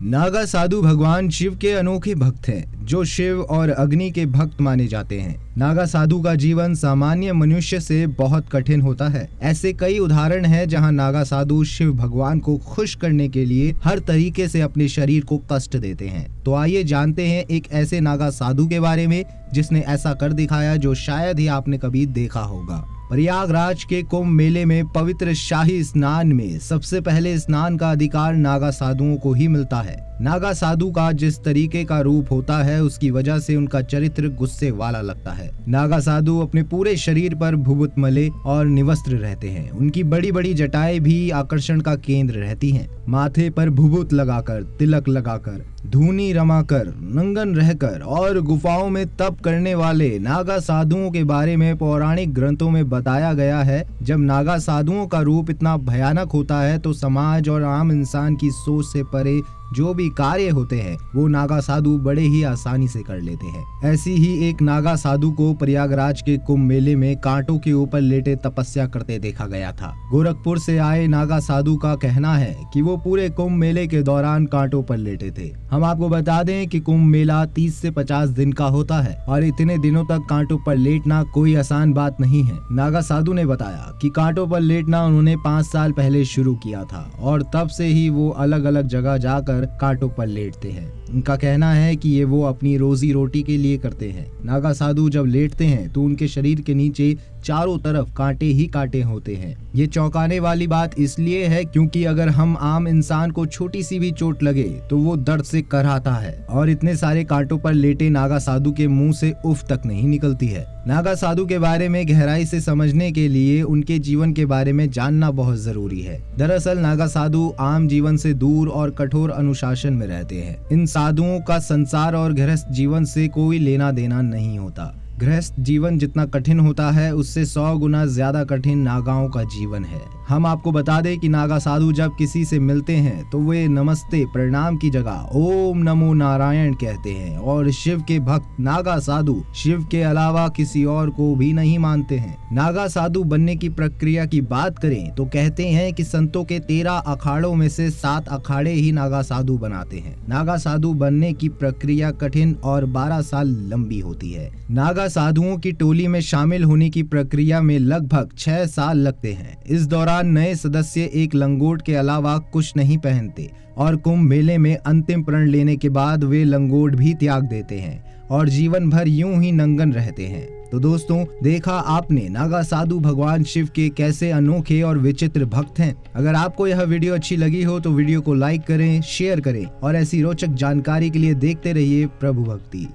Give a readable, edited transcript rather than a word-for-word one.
नागा साधु भगवान शिव के अनोखे भक्त हैं, जो शिव और अग्नि के भक्त माने जाते हैं। नागा साधु का जीवन सामान्य मनुष्य से बहुत कठिन होता है। ऐसे कई उदाहरण हैं जहां नागा साधु शिव भगवान को खुश करने के लिए हर तरीके से अपने शरीर को कष्ट देते हैं। तो आइए जानते हैं एक ऐसे नागा साधु के बारे में जिसने ऐसा कर दिखाया जो शायद ही आपने कभी देखा होगा। प्रयागराज के कुंभ मेले में पवित्र शाही स्नान में सबसे पहले स्नान का अधिकार नागा साधुओं को ही मिलता है। नागा साधु का जिस तरीके का रूप होता है उसकी वजह से उनका चरित्र गुस्से वाला लगता है। नागा साधु अपने पूरे शरीर पर भुभुत मले और निवस्त्र रहते हैं। उनकी बड़ी बड़ी जटाएं भी आकर्षण का केंद्र रहती हैं। माथे पर भुभुत लगाकर, तिलक लगाकर, धूनी रमाकर, नंगन रहकर और गुफाओं में तप करने वाले नागा साधुओं के बारे में पौराणिक ग्रंथों में बताया गया है। जब नागा साधुओं का रूप इतना भयानक होता है तो समाज और आम इंसान की सोच से परे जो भी कार्य होते हैं वो नागा साधु बड़े ही आसानी से कर लेते हैं। ऐसी ही एक नागा साधु को प्रयागराज के कुंभ मेले में कांटों के ऊपर लेटे तपस्या करते देखा गया था। गोरखपुर से आए नागा साधु का कहना है कि वो पूरे कुंभ मेले के दौरान कांटों पर लेटे थे। हम आपको बता दें कि कुंभ मेला 30 से 50 दिन का होता है और इतने दिनों तक कांटों पर लेटना कोई आसान बात नहीं है। नागा साधु ने बताया कि कांटों पर लेटना उन्होंने 5 साल पहले शुरू किया था और तब से ही वो अलग अलग जगह जाकर कांटों पर लेटते हैं। उनका कहना है कि ये वो अपनी रोजी रोटी के लिए करते हैं। नागा साधु जब लेटते हैं तो उनके शरीर के नीचे चारों तरफ कांटे ही कांटे होते हैं। ये चौंकाने वाली बात इसलिए है क्योंकि अगर हम आम इंसान को छोटी सी भी चोट लगे तो वो दर्द से कराहता है और इतने सारे कांटों पर लेटे नागा साधु के मुंह से उफ तक नहीं निकलती है। नागा साधु के बारे में गहराई से समझने के लिए उनके जीवन के बारे में जानना बहुत जरूरी है। दरअसल नागा साधु आम जीवन से दूर और कठोर अनुशासन में रहते हैं। इन साधुओं का संसार और गृहस्थ जीवन से कोई लेना देना नहीं होता। गृहस्थ जीवन जितना कठिन होता है उससे 100 गुना ज्यादा कठिन नागाओं का जीवन है। हम आपको बता दें कि नागा साधु जब किसी से मिलते हैं तो वे नमस्ते प्रणाम की जगह ओम नमो नारायण कहते हैं और शिव के भक्त नागा साधु शिव के अलावा किसी और को भी नहीं मानते हैं। नागा साधु बनने की प्रक्रिया की बात करें तो कहते हैं कि संतों के 13 अखाड़ों में से 7 अखाड़े ही नागा साधु बनाते हैं। नागा साधु बनने की प्रक्रिया कठिन और 12 साल लंबी होती है। नागा साधुओं की टोली में शामिल होने की प्रक्रिया में लगभग 6 साल लगते हैं। इस दौरान नए सदस्य एक लंगोट के अलावा कुछ नहीं पहनते और कुंभ मेले में अंतिम प्रण लेने के बाद वे लंगोट भी त्याग देते हैं और जीवन भर यूं ही नंगन रहते हैं। तो दोस्तों, देखा आपने नागा साधु भगवान शिव के कैसे अनोखे और विचित्र भक्त हैं। अगर आपको यह वीडियो अच्छी लगी हो तो वीडियो को लाइक करें, शेयर करें और ऐसी रोचक जानकारी के लिए देखते रहिए प्रभु भक्ति।